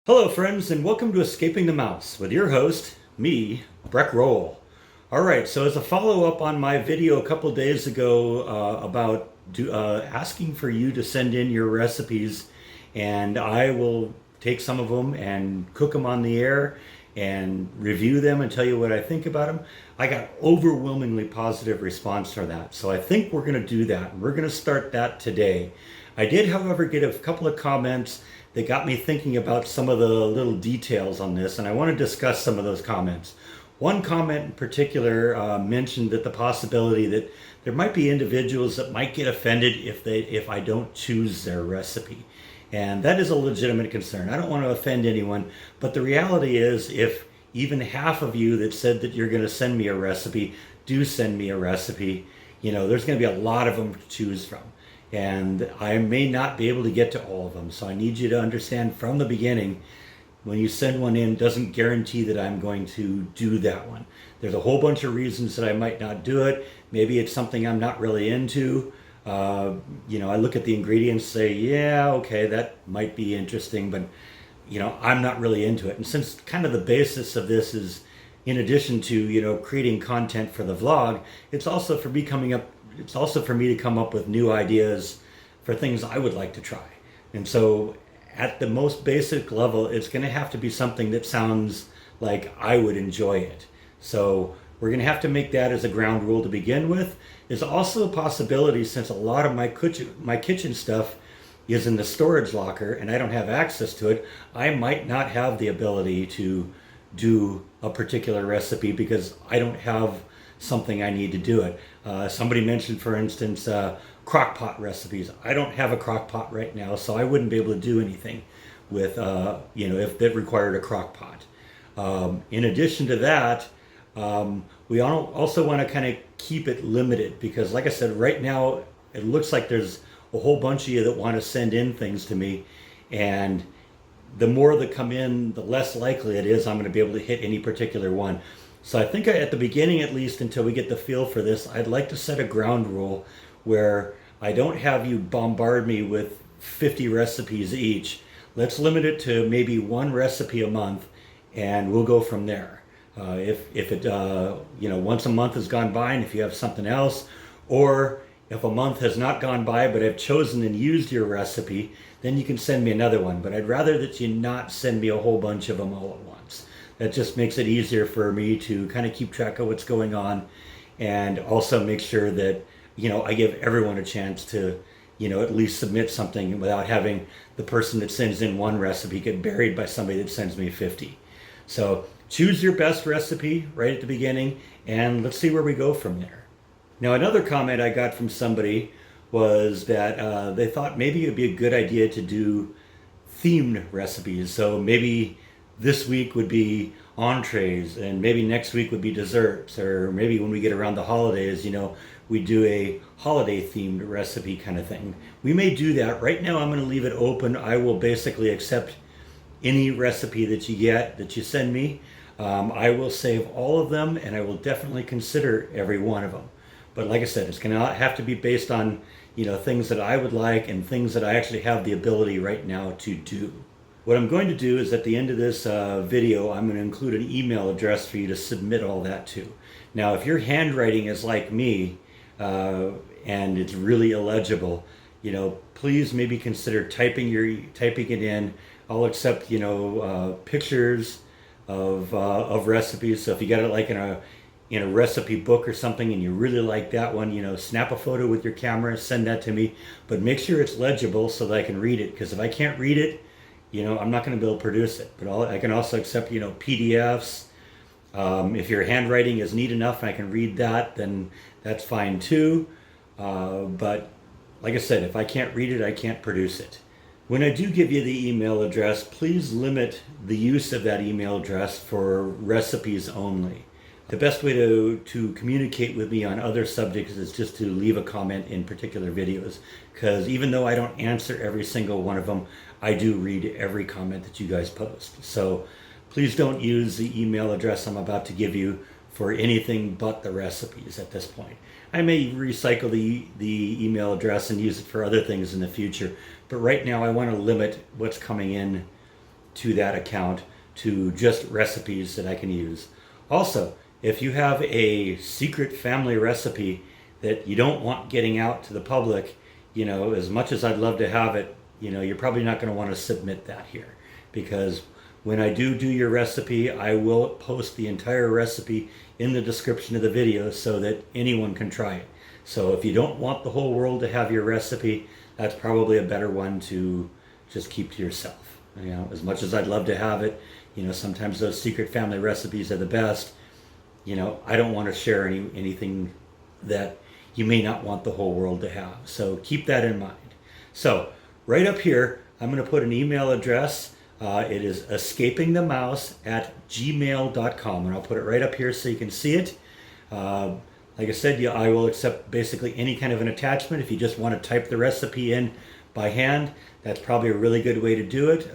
Hello, friends, and welcome to Escaping the Mouse with your host, me, Breck Roll. All right, so as a follow-up on my video a couple days ago about asking for you to send in your recipes, and I will take some of them and cook them on the air and review them and tell you what I think about them. I got overwhelmingly positive response for that, so I think we're going to do that. We're going to start that today. I did, however, get a couple of comments that got me thinking about some of the little details on this, and I want to discuss some of those comments. One comment in particular mentioned that the possibility that there might be individuals that might get offended if I don't choose their recipe. And that is a legitimate concern. I don't want to offend anyone, but the reality is if even half of you that said that you're going to send me a recipe do send me a recipe, there's going to be a lot of them to choose from. And I may not be able to get to all of them. So I need you to understand from the beginning, when you send one in, doesn't guarantee that I'm going to do that one. There's a whole bunch of reasons that I might not do it. Maybe it's something I'm not really into. I look at the ingredients, say, yeah, okay, that might be interesting, but I'm not really into it. And since kind of the basis of this is, in addition to creating content for the vlog, it's also for me to come up with new ideas for things I would like to try. And so at the most basic level, it's going to have to be something that sounds like I would enjoy it. So we're going to have to make that as a ground rule to begin with. There's also a possibility, since a lot of my kitchen stuff is in the storage locker and I don't have access to it, I might not have the ability to do a particular recipe because I don't have something I need to do it. Somebody mentioned, for instance, crock pot recipes. I don't have a crock pot right now, so I wouldn't be able to do anything with, if that required a crock pot. In addition to that, we also want to kind of keep it limited because, like I said, right now it looks like there's a whole bunch of you that want to send in things to me, and the more that come in, the less likely it is I'm going to be able to hit any particular one. So I think at the beginning, at least until we get the feel for this, I'd like to set a ground rule where I don't have you bombard me with 50 recipes each. Let's limit it to maybe one recipe a month, and we'll go from there. If it, once a month has gone by, and if you have something else, or if a month has not gone by but I've chosen and used your recipe, then you can send me another one. But I'd rather that you not send me a whole bunch of them all at once. That just makes it easier for me to kind of keep track of what's going on, and also make sure that, I give everyone a chance to, at least submit something without having the person that sends in one recipe get buried by somebody that sends me 50. So choose your best recipe right at the beginning, and let's see where we go from there. Now, another comment I got from somebody was that they thought maybe it would be a good idea to do themed recipes. So maybe this week would be entrees, and maybe next week would be desserts, or maybe when we get around the holidays, we do a holiday themed recipe kind of thing. We may do that. Right now I'm going to leave it open. I will basically accept any recipe that you send me. I will save all of them, and I will definitely consider every one of them. But like I said, it's going to have to be based on things that I would like and things that I actually have the ability right now to do. What I'm going to do is at the end of this video, I'm going to include an email address for you to submit all that to. Now, if your handwriting is like me and it's really illegible, please maybe consider typing it in. I'll accept pictures of recipes. So if you got it like in a recipe book or something and you really like that one, snap a photo with your camera, send that to me. But make sure it's legible so that I can read it, because if I can't read it, I'm not going to be able to produce it. But I can also accept, PDFs. If your handwriting is neat enough and I can read that, then that's fine too. But like I said, if I can't read it, I can't produce it. When I do give you the email address, please limit the use of that email address for recipes only. The best way to communicate with me on other subjects is just to leave a comment in particular videos, because even though I don't answer every single one of them, I do read every comment that you guys post. So please don't use the email address I'm about to give you for anything but the recipes at this point. I may recycle the email address and use it for other things in the future, but right now I want to limit what's coming in to that account to just recipes that I can use. Also, if you have a secret family recipe that you don't want getting out to the public, as much as I'd love to have it, you're probably not going to want to submit that here, because when I do your recipe, I will post the entire recipe in the description of the video so that anyone can try it. So if you don't want the whole world to have your recipe, that's probably a better one to just keep to yourself. As much as I'd love to have it, sometimes those secret family recipes are the best. I don't want to share anything that you may not want the whole world to have. So keep that in mind. So right up here, I'm going to put an email address. It is escapingthemouse@gmail.com, and I'll put it right up here so you can see it. Like I said, I will accept basically any kind of an attachment. If you just want to type the recipe in by hand, that's probably a really good way to do it.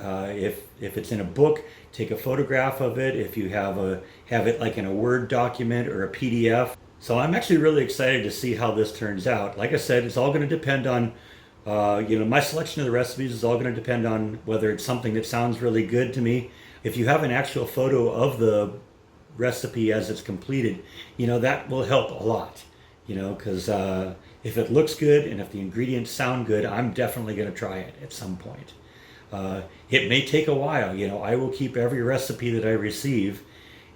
If it's in a book, take a photograph of it. If you have it like in a Word document or a PDF. So I'm actually really excited to see how this turns out. Like I said, it's all going to depend on, my selection of the recipes is all going to depend on whether it's something that sounds really good to me. If you have an actual photo of the recipe as it's completed, that will help a lot, because if it looks good and if the ingredients sound good, I'm definitely going to try it at some point. It may take a while. I will keep every recipe that I receive,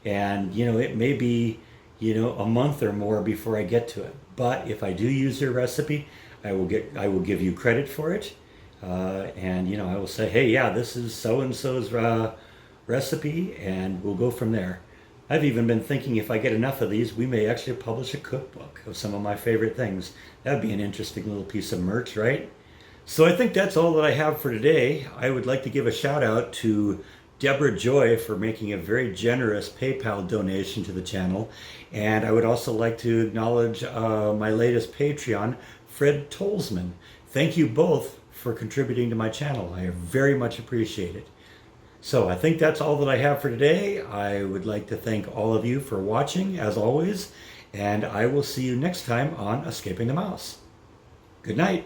and it may be a month or more before I get to it. But if I do use your recipe, I will give you credit for it, and I will say, hey, yeah, this is so and so's recipe, and we'll go from there. I've even been thinking, if I get enough of these, we may actually publish a cookbook of some of my favorite things. That'd be an interesting little piece of merch, right? So I think that's all that I have for today. I would like to give a shout out to Deborah Joy for making a very generous PayPal donation to the channel. And I would also like to acknowledge my latest Patreon, Fred Tolsman. Thank you both for contributing to my channel. I very much appreciate it. So I think that's all that I have for today. I would like to thank all of you for watching, as always, and I will see you next time on Escaping the Mouse. Good night.